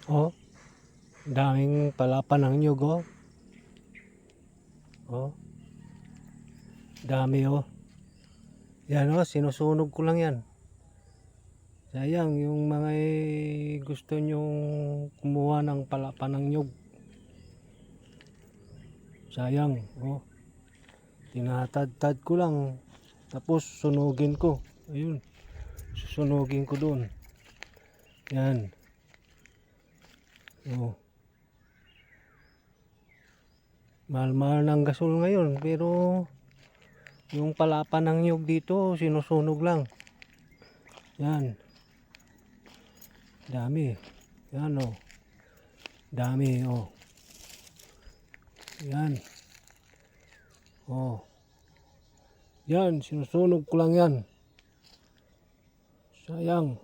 Oh, daming palapan ng nyug, oh. Oh, dami, oh. Yan, oh, sinusunog ko lang yan. Sayang yung mga gusto nyong kumuha ng palapan ng nyug. Sayang, oh. Tinatad-tad ko lang. Tapos sunugin ko. Ayun. Susunugin ko doon. Yan. Oh. Mahal-mahal ng gasol ngayon. Pero yung palapan ng nyug dito, sinusunog lang. Yan. Dami. Yan, oh. Dami, oh. Yan. Oh. Yan, sinusunog ko lang yan. Sayang.